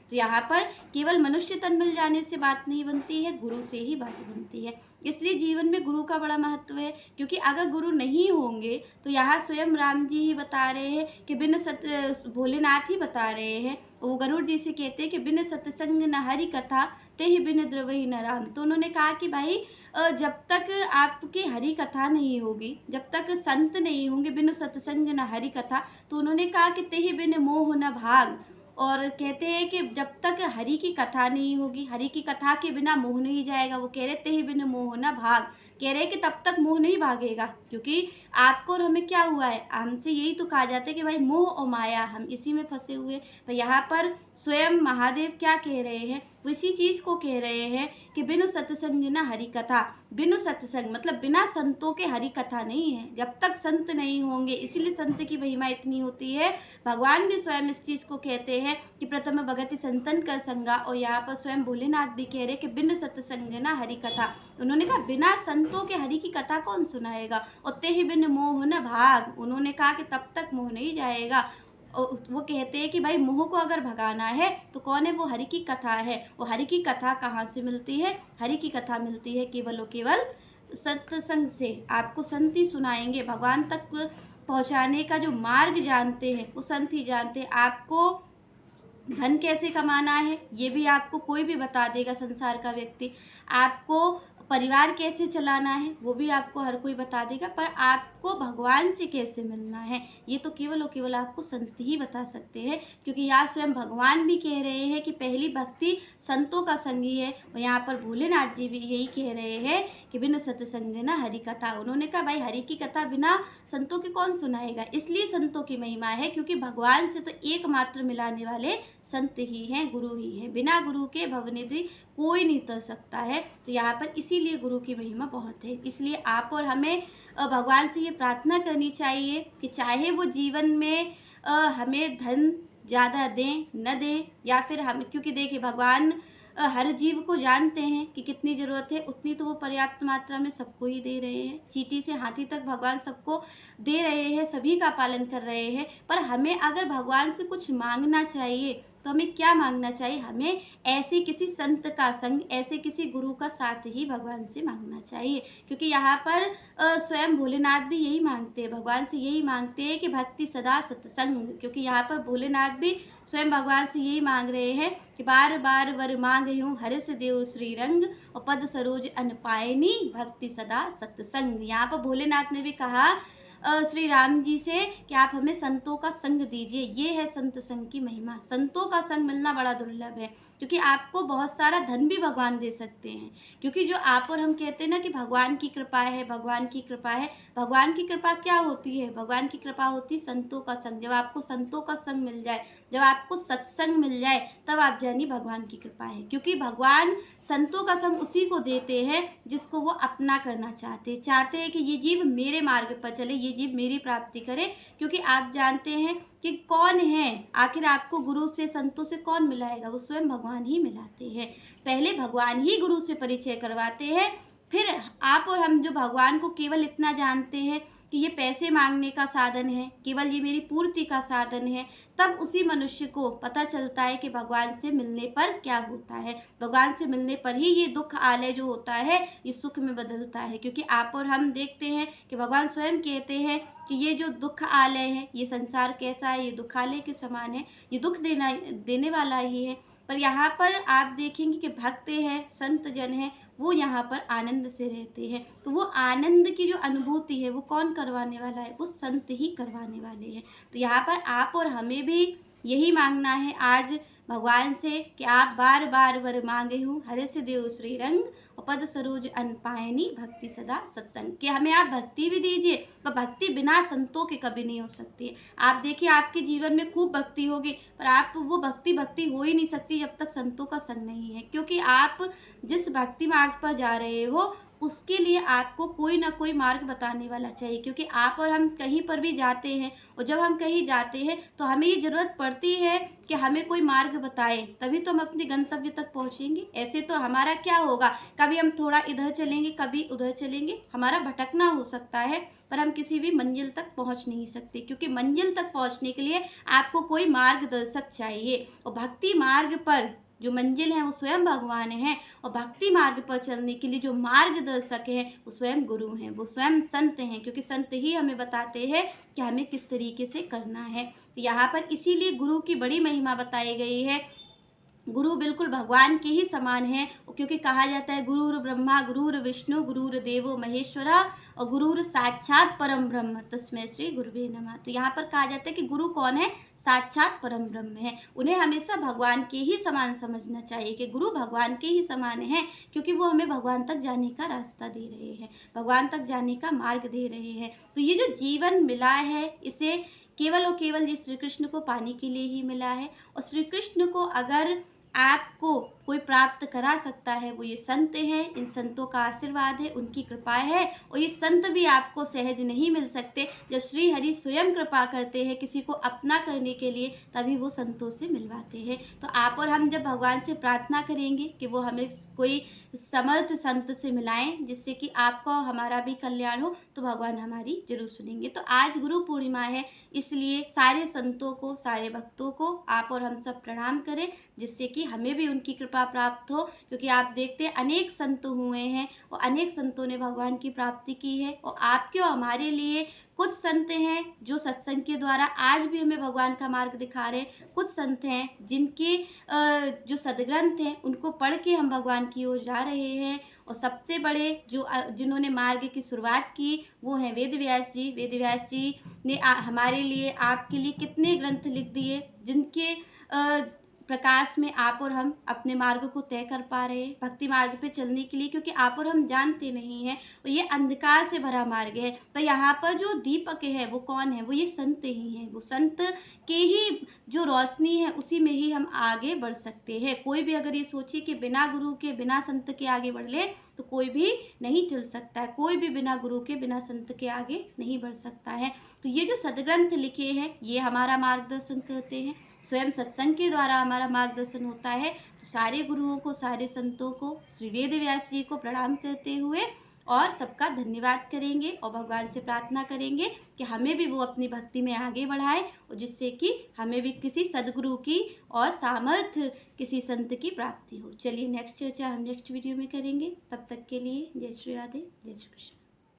तो यहाँ पर केवल मनुष्य तन मिल जाने से बात नहीं बनती है, गुरु से ही बात बनती है। इसलिए जीवन में गुरु का बड़ा महत्व है, क्योंकि अगर गुरु नहीं होंगे तो यहाँ स्वयं राम जी ही बता रहे हैं कि बिन भोलेनाथ ही बता रहे हैं, वो गरुड़ जी से कहते हैं कि बिन सत्संग न हरि कथा ते ही बिन द्रवही न राम। तो उन्होंने कहा कि भाई जब तक आपकी हरि कथा नहीं होगी, जब तक संत नहीं होंगे, बिनु सत्संग न हरि कथा, तो उन्होंने कहा कि ते ही बिन मोह न भाग। और कहते हैं कि जब तक हरि की कथा नहीं होगी, हरि की कथा के बिना मोह नहीं जाएगा। वो कह रहे ते ही बिन मोह न भाग, कह रहे हैं कि तब तक मोह नहीं भागेगा, क्योंकि आपको और हमें क्या हुआ है, हमसे यही तो कहा जाता है कि भाई मोह और माया, हम इसी में फंसे हुए। पर यहाँ पर स्वयं महादेव क्या कह रहे हैं, वो इसी चीज़ को कह रहे हैं कि बिनु सत्संग न हरि कथा। बिनु सत्संग मतलब बिना संतों के हरि कथा नहीं है, जब तक संत नहीं होंगे। इसीलिए संत की महिमा इतनी होती है। भगवान भी स्वयं इस चीज़ को कहते हैं कि प्रथम भगति संतन कर संगा, और यहाँ पर स्वयं भोलेनाथ भी कह रहे हैं कि बिन सत्संग न हरि कथा। उन्होंने कहा बिना संतों के हरि की कथा कौन सुनाएगा, और ते ही बिन मोह न भाग, उन्होंने कहा कि तब तक मोह नहीं जाएगा। वो कहते हैं कि भाई मोह को अगर भगाना है तो कौन है, वो हरि की कथा है। वो हरि की कथा कहाँ से मिलती है, हरि की कथा मिलती है केवल और केवल सत्संग से। आपको संत ही सुनाएंगे, भगवान तक पहुँचाने का जो मार्ग जानते हैं वो संत ही जानते हैं। आपको धन कैसे कमाना है ये भी आपको कोई भी बता देगा संसार का व्यक्ति। आपको परिवार कैसे चलाना है वो भी आपको हर कोई बता देगा, पर आपको भगवान से कैसे मिलना है ये तो केवल और केवल आपको संत ही बता सकते हैं। क्योंकि यहाँ स्वयं भगवान भी कह रहे हैं कि पहली भक्ति संतों का संग ही है, और यहाँ पर भोलेनाथ जी भी यही कह रहे हैं कि बिनु सत्संग न हरि कथा। उन्होंने कहा भाई हरि की कथा बिना संतों के कौन सुनाएगा, इसलिए संतों की महिमा है, क्योंकि भगवान से तो एकमात्र मिलाने वाले संत ही हैं, गुरु ही हैं। बिना गुरु के भवनिधि कोई नहीं तर सकता है। तो यहाँ पर इसीलिए गुरु की महिमा बहुत है। इसलिए आप और हमें भगवान से ये प्रार्थना करनी चाहिए कि चाहे वो जीवन में हमें धन ज़्यादा दें न दें, या फिर हम, क्योंकि देखिए भगवान हर जीव को जानते हैं कि कितनी ज़रूरत है, उतनी तो वो पर्याप्त मात्रा में सबको ही दे रहे हैं। चींटी से हाथी तक भगवान सबको दे रहे हैं, सभी का पालन कर रहे हैं। पर हमें अगर भगवान से कुछ मांगना चाहिए तो हमें क्या मांगना चाहिए, हमें ऐसे किसी संत का संग, ऐसे किसी गुरु का साथ ही भगवान से मांगना चाहिए। क्योंकि यहाँ पर स्वयं भोलेनाथ भी यही मांगते हैं, भगवान से यही मांगते हैं कि भक्ति सदा सत्संग। क्योंकि यहाँ पर भोलेनाथ भी स्वयं भगवान से यही मांग रहे हैं कि बार बार वर मांग हूँ हरिस देव श्री रंग, और पद सरोज अन पायनी भक्ति सदा सत्संग। यहाँ पर भोलेनाथ ने भी कहा श्री राम जी से कि आप हमें संतों का संग दीजिए। ये है संत संग की महिमा। संतों का संग मिलना बड़ा दुर्लभ है, क्योंकि आपको बहुत सारा धन भी भगवान दे सकते हैं। क्योंकि जो आप और हम कहते हैं ना कि भगवान की कृपा है, भगवान की कृपा है, भगवान की कृपा क्या होती है, भगवान की कृपा होती है संतों का संग। जब आपको संतों का संग मिल जाए, जब आपको सत्संग मिल जाए, तब आप जानिए भगवान की कृपा है। क्योंकि भगवान संतों का संग उसी को देते हैं जिसको वो अपना करना चाहते हैं कि ये जीव मेरे मार्ग पर चले, ये जीव मेरी प्राप्ति करे। क्योंकि आप जानते हैं कि कौन है, आखिर आपको गुरु से, संतों से कौन मिलाएगा, वो स्वयं भगवान ही मिलाते हैं। पहले भगवान ही गुरु से परिचय करवाते हैं, फिर आप और हम जो भगवान को केवल इतना जानते हैं कि ये पैसे मांगने का साधन है, केवल ये मेरी पूर्ति का साधन है, तब उसी मनुष्य को पता चलता है कि भगवान से मिलने पर क्या होता है। भगवान से मिलने पर ही ये दुख आलय जो होता है ये सुख में बदलता है। क्योंकि आप और हम देखते हैं कि भगवान स्वयं कहते हैं कि ये जो दुख आलय है, ये संसार कैसा है, ये दुखालय के समान है, ये दुख देने वाला ही है। पर यहाँ पर आप देखेंगे कि भक्त हैं, संत जन हैं, वो यहाँ पर आनंद से रहते हैं। तो वो आनंद की जो अनुभूति है वो कौन करवाने वाला है, वो संत ही करवाने वाले हैं। तो यहाँ पर आप और हमें भी यही मांगना है आज भगवान से कि आप बार बार वर मांगे हूँ हरिस देव श्री रंग, और पद सरोज अन पायनी भक्ति सदा सत्संग। कि हमें आप भक्ति भी दीजिए, पर भक्ति बिना संतों के कभी नहीं हो सकती है। आप देखिए आपके जीवन में खूब भक्ति होगी, पर आप वो भक्ति हो ही नहीं सकती जब तक संतों का संग नहीं है। क्योंकि आप जिस भक्ति मार्ग पर जा रहे हो उसके लिए आपको कोई ना कोई मार्ग बताने वाला चाहिए, क्योंकि आप और हम कहीं पर भी जाते हैं, और जब हम कहीं जाते हैं तो हमें ये ज़रूरत पड़ती है कि हमें कोई मार्ग बताए, तभी तो हम अपने गंतव्य तक पहुँचेंगे। ऐसे तो हमारा क्या होगा, कभी हम थोड़ा इधर चलेंगे, कभी उधर चलेंगे, हमारा भटकना हो सकता है, पर हम किसी भी मंजिल तक पहुँच नहीं सकते, क्योंकि मंजिल तक पहुँचने के लिए आपको कोई मार्गदर्शक चाहिए। और भक्ति मार्ग पर जो मंजिल है वो स्वयं भगवान हैं, और भक्ति मार्ग पर चलने के लिए जो मार्गदर्शक हैं वो स्वयं गुरु हैं, वो स्वयं संत हैं, क्योंकि संत ही हमें बताते हैं कि हमें किस तरीके से करना है। तो यहाँ पर इसीलिए गुरु की बड़ी महिमा बताई गई है। गुरु बिल्कुल भगवान के ही समान है, क्योंकि कहा जाता है गुरुर ब्रह्मा गुरुर विष्णु गुरुर देवो महेश्वरा और गुरुर साक्षात परम ब्रह्म तस्मै श्री गुरुवे नमः। तो यहाँ पर कहा जाता है कि गुरु कौन है, साक्षात परम ब्रह्म है। उन्हें हमेशा भगवान के ही समान समझना चाहिए कि गुरु भगवान के ही समान हैं, क्योंकि वो हमें भगवान तक जाने का रास्ता दे रहे हैं, भगवान तक जाने का मार्ग दे रहे हैं। तो ये जो जीवन मिला है इसे केवल और केवल ये श्री कृष्ण को पाने के लिए ही मिला है। और श्री कृष्ण को अगर आपको कोई प्राप्त करा सकता है वो ये संत हैं, इन संतों का आशीर्वाद है, उनकी कृपा है। और ये संत भी आपको सहज नहीं मिल सकते, जब श्री हरि स्वयं कृपा करते हैं किसी को अपना करने के लिए, तभी वो संतों से मिलवाते हैं। तो आप और हम जब भगवान से प्रार्थना करेंगे कि वो हमें कोई समर्थ संत से मिलाएं जिससे कि आपका और हमारा भी कल्याण हो, तो भगवान हमारी जरूर सुनेंगे। तो आज गुरु पूर्णिमा है, इसलिए सारे संतों को, सारे भक्तों को आप और हम सब प्रणाम करें, जिससे कि हमें भी उनकी कृपा प्राप्त हो। क्योंकि आप देखते हैं अनेक संत हुए हैं और अनेक संतों ने भगवान की प्राप्ति की है, और आपके और हमारे लिए कुछ संत हैं जो सत्संग के द्वारा आज भी हमें भगवान का मार्ग दिखा रहे हैं। कुछ संत हैं जिनके जो सदग्रंथ हैं उनको पढ़ के हम भगवान की ओर जा रहे हैं। और सबसे बड़े जो जिन्होंने मार्ग की शुरुआत की वो हैं वेद व्यास जी। वेद व्यास जी ने हमारे लिए, आपके लिए कितने ग्रंथ लिख दिए, जिनके प्रकाश में आप और हम अपने मार्ग को तय कर पा रहे हैं भक्ति मार्ग पे चलने के लिए। क्योंकि आप और हम जानते नहीं हैं, और ये अंधकार से भरा मार्ग है, पर यहाँ पर जो दीपक है वो कौन है, वो ये संत ही हैं। वो संत के ही जो रोशनी है उसी में ही हम आगे बढ़ सकते हैं। कोई भी अगर ये सोचे कि बिना गुरु के, बिना संत के आगे बढ़ ले, तो कोई भी नहीं चल सकता है। कोई भी बिना गुरु के, बिना संत के आगे नहीं बढ़ सकता है। तो ये जो सदग्रंथ लिखे हैं ये हमारा मार्गदर्शन करते हैं, स्वयं सत्संग के द्वारा हमारा मार्गदर्शन होता है। तो सारे गुरुओं को, सारे संतों को, श्री वेद व्यास जी को प्रणाम करते हुए और सबका धन्यवाद करेंगे, और भगवान से प्रार्थना करेंगे कि हमें भी वो अपनी भक्ति में आगे बढ़ाएं, और जिससे कि हमें भी किसी सदगुरु की और सामर्थ्य किसी संत की प्राप्ति हो। चलिए नेक्स्ट चर्चा हम नेक्स्ट वीडियो में करेंगे। तब तक के लिए जय श्री राधे, जय श्री कृष्ण।